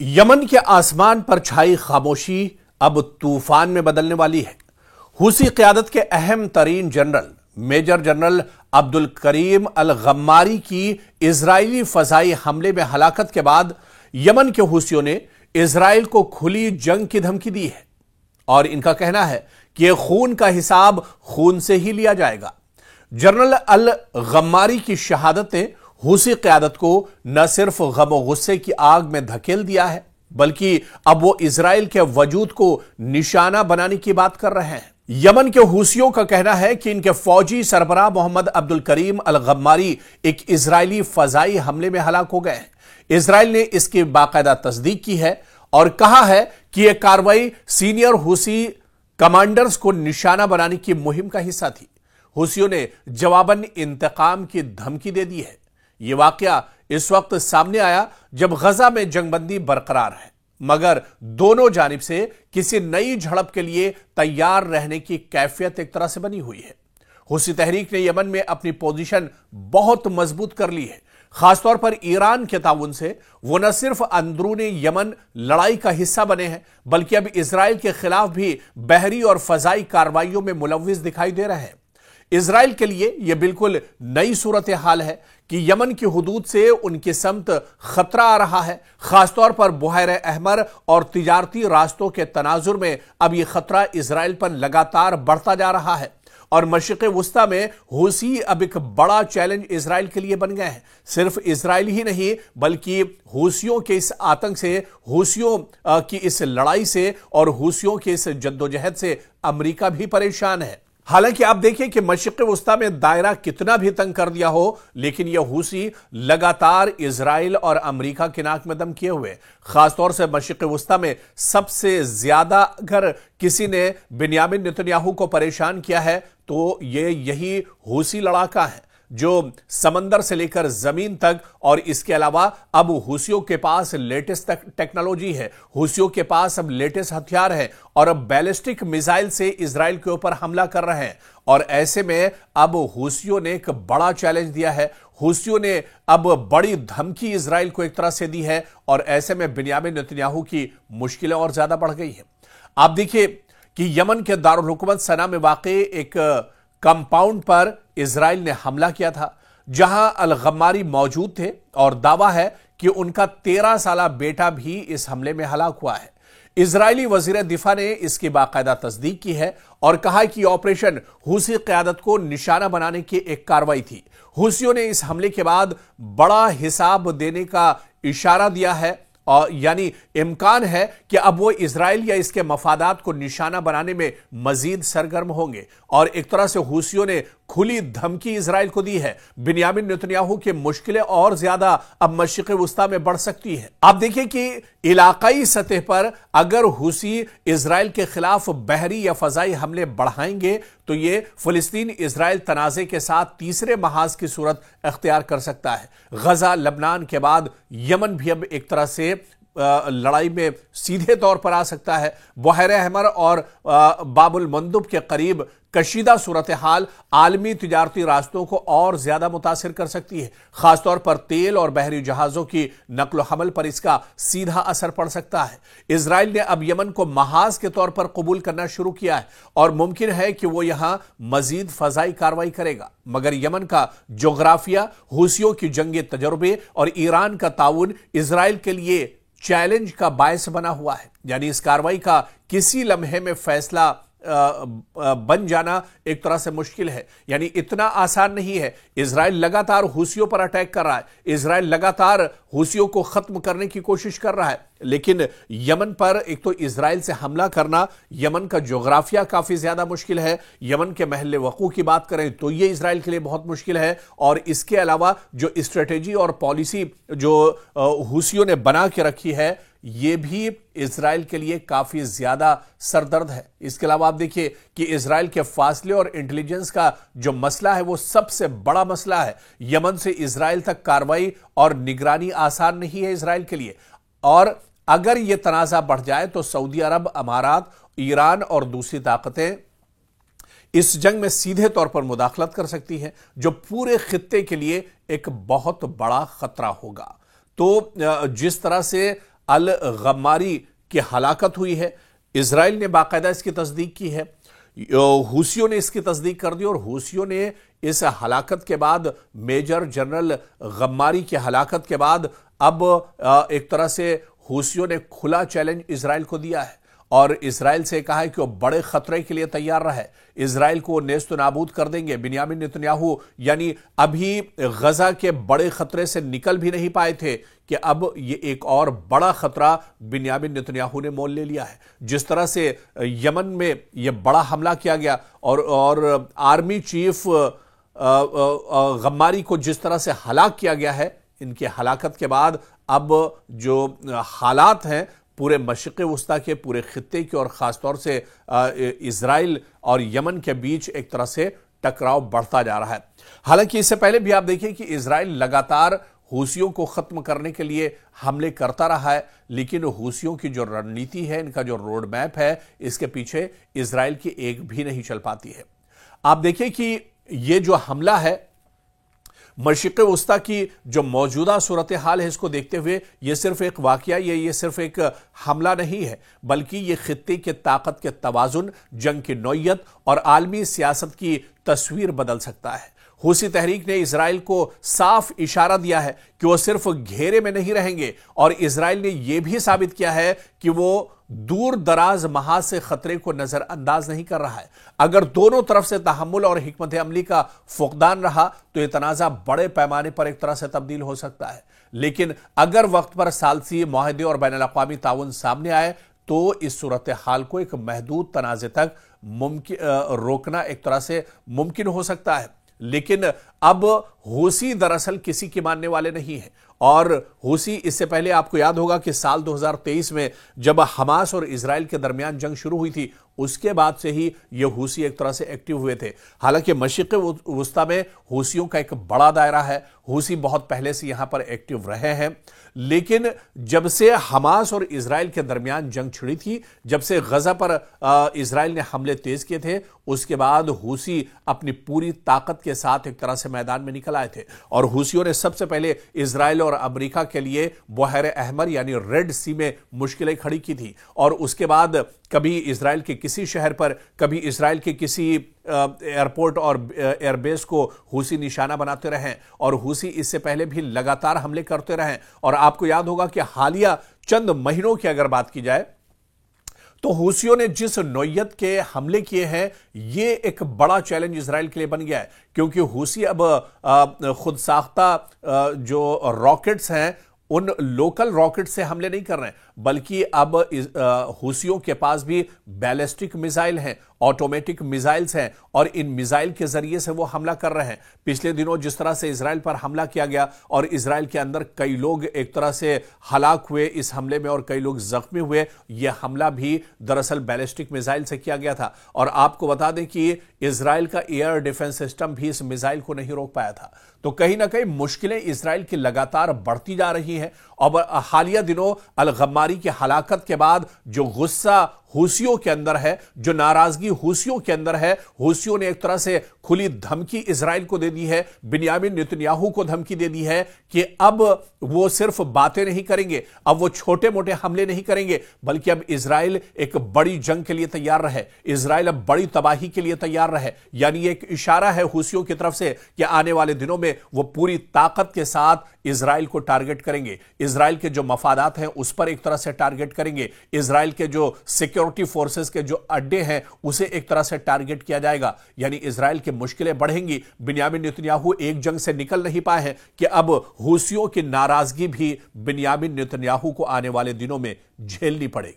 Yemen के आसमान पर छाई खामोशी अब तूफान में बदलने वाली है। हुसी क़यादत के अहम तरीन general major general Abdul Karim अल गम्मारी की इजरायली फजाई हमले में हलाकत के बाद यमन के हुसियों ने इजराइल को खुली जंग की धमकी दी है और इनका कहना है कि यह खून का हिसाब खून से ही लिया जाएगा। जनरल अल गम्मारी की शहादत ने हुसी क़यादत को न सिर्फ गम और गुस्से की आग में धकेल दिया है, बल्कि अब वो इजराइल के वजूद को निशाना बनाने की बात कर रहे हैं। यमन के हुसियों का कहना है कि इनके फौजी सरबराह मोहम्मद अब्दुल करीम अल गम्मारी एक इजरायली फजाई हमले में हलाक हो गए हैं। इजराइल ने इसकी बाकायदा तस्दीक की है और कहा है कि यह कार्रवाई सीनियर हुसी कमांडर्स को निशाना बनाने की मुहिम का हिस्सा थी। हुसियों ने जवाबन इंतकाम की धमकी दे दी है। यह वाकया इस वक्त सामने आया जब गजा में जंगबंदी बरकरार है, मगर दोनों जानिब से किसी नई झड़प के लिए तैयार रहने की कैफियत एक तरह से बनी हुई है। हुसी तहरीक ने यमन में अपनी पोजीशन बहुत मजबूत कर ली है। खासतौर पर ईरान के ताउन से वो न सिर्फ अंदरूनी यमन लड़ाई का हिस्सा बने हैं, बल्कि अब इजराइल के खिलाफ भी बहरी और फजाई कार्रवाइयों में मुलव्विस दिखाई दे रहे हैं। इजराइल के लिए यह बिल्कुल नई सूरत हाल है कि यमन की हुदूद से उनकी समत खतरा आ रहा है। खासतौर पर बुहैर अहमर और तिजारती रास्तों के तनाजुर में अब यह खतरा इजराइल पर लगातार बढ़ता जा रहा है और मशरिक़ वुस्ता में हुसी अब एक बड़ा चैलेंज इजराइल के लिए बन गए हैं। सिर्फ इजराइल ही नहीं, बल्कि हुसियों के इस आतंक से, हुसियों की इस लड़ाई से और हुसियों के इस जद्दोजहद से अमेरिका भी परेशान है। हालांकि आप देखिए कि मशरिक़ वुस्ता में दायरा कितना भी तंग कर दिया हो, लेकिन यह हुसी लगातार इजराइल और अमेरिका के नाक में दम किए हुए। खासतौर से मशरिक़ वुस्ता में सबसे ज्यादा अगर किसी ने बिन्यामिन नेतन्याहू को परेशान किया है तो यही हुसी लड़ाका है, जो समंदर से लेकर जमीन तक, और इसके अलावा अब हुसियों के पास लेटेस्ट टेक्नोलॉजी है, हुसियों के पास अब लेटेस्ट हथियार है और अब बैलिस्टिक मिसाइल से इजराइल के ऊपर हमला कर रहे हैं। और ऐसे में अब हुसियों ने एक बड़ा चैलेंज दिया है। हुसियों ने अब बड़ी धमकी इजराइल को एक तरह से दी है और ऐसे में बिन्यामिन नेतन्याहू की मुश्किलें और ज्यादा बढ़ गई हैं। आप देखिए कि यमन के दारुल हुकूमत सना में वाक़ई एक कंपाउंड पर इजराइल ने हमला किया था, जहां अल गम्मारी मौजूद थे और दावा है कि उनका 13 साला बेटा भी इस हमले में हलाक हुआ है। इजरायली वजीर दिफा ने इसकी बाकायदा तस्दीक की है और कहा कि ऑपरेशन हुसी क़यादत को निशाना बनाने की एक कार्रवाई थी। हुसियों ने इस हमले के बाद बड़ा हिसाब देने का इशारा दिया है और यानी इम्कान है कि अब वो इजराइल या इसके मफादात को निशाना बनाने में मजीद सरगर्म होंगे और एक तरह से हुसियों ने खुली धमकी इजराइल को दी है। बिन्यामिन नेतन्याहू की मुश्किलें और ज्यादा अब मशरिक़ वुस्ता में बढ़ सकती है। आप देखिए कि इलाकाई सतह पर अगर हुसी इजराइल के खिलाफ बहरी या फजाई हमले बढ़ाएंगे तो ये फिलिस्तीन इजराइल तनाज़े के साथ तीसरे महाज की सूरत अख्तियार कर सकता है। गजा लबनान के बाद यमन भी अब एक तरह से लड़ाई में सीधे तौर पर आ सकता है। बुहैर अहमर और बाबुल मंदुब के करीब कशीदा सूरत हाल आलमी तिजारती रास्तों को और ज्यादा मुतासिर कर सकती है। खासतौर पर तेल और बहरी जहाजों की नकलो हमल पर इसका सीधा असर पड़ सकता है। इजराइल ने अब यमन को महाज के तौर पर कबूल करना शुरू किया है और मुमकिन है कि वो यहां मजीद फजाई कार्रवाई करेगा, मगर यमन का जोग्राफिया, हुसियों की जंगी तजुर्बे और ईरान का ताउन इजराइल के लिए चैलेंज का बायस बना हुआ है। यानी इस कार्रवाई का किसी लम्हे में फैसला बन जाना एक तरह से मुश्किल है, यानी इतना आसान नहीं है। इजराइल लगातार हुसियों पर अटैक कर रहा है, इजराइल लगातार हुसियों को खत्म करने की कोशिश कर रहा है, लेकिन यमन पर एक तो इजराइल से हमला करना, यमन का जोग्राफिया काफी ज्यादा मुश्किल है। यमन के महल वकू की बात करें तो यह इजराइल के लिए बहुत मुश्किल है और इसके अलावा जो स्ट्रेटेजी और पॉलिसी जो हुसियों ने बना के रखी है यह भी इजराइल के लिए काफी ज्यादा सरदर्द है। इसके अलावा आप देखिए कि इजराइल के फासले और इंटेलिजेंस का जो मसला है वो सबसे बड़ा मसला है। यमन से इजराइल तक कार्रवाई और निगरानी आसान नहीं है इजराइल के लिए, और अगर यह तनाज़ा बढ़ जाए तो सऊदी अरब, अमारात, ईरान और दूसरी ताकतें इस जंग में सीधे तौर पर मुदाखलत कर सकती हैं, जो पूरे खित्ते के लिए एक बहुत बड़ा खतरा होगा। तो जिस तरह से अल गम्मारी की हलाकत हुई है। इजराइल ने बाकायदा इसकी तस्दीक की है, हूसियों ने इसकी तस्दीक कर दी और हूसियों ने इस हलाकत के बाद, मेजर जनरल गम्मारी की हलाकत के बाद, अब एक तरह से हूसियों ने खुला चैलेंज इजराइल को दिया है और इजराइल से कहा है कि वो बड़े खतरे के लिए तैयार रहे। इजराइल को नेस्त नाबूद कर देंगे। बिन्यामिन नेतन्याहू यानी अभी गजा के बड़े खतरे से निकल भी नहीं पाए थे कि अब ये एक और बड़ा खतरा बिन्यामिन नेतन्याहू ने मोल ले लिया है। जिस तरह से यमन में ये बड़ा हमला किया गया और आर्मी चीफ गम्मारी को जिस तरह से हलाक किया गया है, इनकी हलाकत के बाद अब जो हालात हैं पूरे मशरिक़ वस्ता के, पूरे खित्ते के और ख़ासतौर से इजराइल और यमन के बीच एक तरह से टकराव बढ़ता जा रहा है। हालांकि इससे पहले भी आप देखिए कि इजराइल लगातार हूसियों को ख़त्म करने के लिए हमले करता रहा है, लेकिन हूसियों की जो रणनीति है, इनका जो रोड मैप है, इसके पीछे इजराइल की एक भी नहीं चल पाती है। आप देखिए कि ये जो हमला है, मशरिक़ वस्ता की जो मौजूदा सूरत हाल है, इसको देखते हुए यह सिर्फ एक वाकया, ये सिर्फ एक हमला नहीं है, बल्कि यह खित्ते के ताकत के तवाजुन, जंग की नौयत और आलमी सियासत की तस्वीर बदल सकता है। हूसी तहरीक ने इजराइल को साफ इशारा दिया है कि वो सिर्फ घेरे में नहीं रहेंगे और इजराइल ने यह भी साबित किया है कि वो दूर दराज महाज से खतरे को नजरअंदाज नहीं कर रहा है। अगर दोनों तरफ से तहम्मुल और हिकमत अमली का फुकदान रहा तो यह तनाज़ा बड़े पैमाने पर एक तरह से तब्दील हो सकता है। लेकिन अगर वक्त पर सालसी मुआहदे और बैनुल अक़वामी ताउन सामने आए तो इस सूरत हाल को एक महदूद तनाज़े तक रोकना एक तरह से मुमकिन हो सकता है। लेकिन अब हूसी दरअसल किसी की मानने वाले नहीं है और हूसी, इससे पहले आपको याद होगा कि साल 2023 में जब हमास और इजराइल के दरमियान जंग शुरू हुई थी, उसके बाद से ही ये हूसी एक तरह से एक्टिव हुए थे। हालांकि मशरिक़ वस्ता में हूसियों का एक बड़ा दायरा है, हूसी बहुत पहले से यहां पर एक्टिव रहे हैं, लेकिन जब से हमास और इजराइल के दरमियान जंग छिड़ी थी, जब से गजा पर इजराइल ने हमले तेज किए थे, उसके बाद हूसी अपनी पूरी ताकत के साथ एक तरह से मैदान में निकल आए थे और हूसियों ने सबसे पहले इजराइल और अमेरिका के लिए बहर अहमर यानी रेड सी में मुश्किलें खड़ी की थी और उसके बाद कभी इजराइल के किसी शहर पर, कभी इजराइल के किसी एयरपोर्ट और एयरबेस को हूसी निशाना बनाते रहे और हूसी इससे पहले भी लगातार हमले करते रहे। और आपको याद होगा कि हालिया चंद महीनों की अगर बात की जाए तो हूसियों ने जिस नौयत के हमले किए हैं, ये एक बड़ा चैलेंज इजराइल के लिए बन गया है, क्योंकि हूसी अब खुद साख्ता जो रॉकेट्स हैं, उन लोकल रॉकेट से हमले नहीं कर रहे हैं, बल्कि अब हूसियों के पास भी बैलिस्टिक मिसाइल हैं, ऑटोमेटिक मिसाइल्स हैं और इन मिसाइल के जरिए से वो हमला कर रहे हैं। पिछले दिनों जिस तरह से इजराइल पर हमला किया गया और इजराइल के अंदर कई लोग एक तरह से हलाक हुए इस हमले में और कई लोग जख्मी हुए, यह हमला भी दरअसल बैलिस्टिक मिसाइल से किया गया था। और आपको बता दें कि इजराइल का एयर डिफेंस सिस्टम भी इस मिसाइल को नहीं रोक पाया था। तो कहीं ना कहीं मुश्किलें इजराइल की लगातार बढ़ती जा रही हैं और हालिया दिनों अल गम्मारी की हलाकत के बाद जो गुस्सा हूसियों के अंदर है, जो नाराजगी हूसियों के अंदर है, हूसियों ने एक तरह से खुली धमकी इजराइल को दे दी है, बिन्यामिन नेतन्याहू को धमकी दे दी है कि अब वो सिर्फ बातें नहीं करेंगे, अब वो छोटे मोटे हमले नहीं करेंगे, बल्कि अब इजराइल एक बड़ी जंग के लिए तैयार रहे, इजराइल अब बड़ी तबाही के लिए तैयार रहे। यानी एक इशारा है हूसियों की तरफ से कि आने वाले दिनों में वो पूरी ताकत के साथ इजराइल को टारगेट करेंगे, इजराइल के जो मफादात हैं उस पर एक तरह से टारगेट करेंगे, इजराइल के जो सिक्योरिटी फोर्सेस के जो अड्डे हैं उसे एक तरह से टारगेट किया जाएगा। यानी इजराइल की मुश्किलें बढ़ेंगी। बिन्यामिन नेतन्याहू एक जंग से निकल नहीं पाए हैं कि अब हूसियों की नाराजगी भी बिन्यामिन नेतन्याहू को आने वाले दिनों में झेलनी पड़ेगी।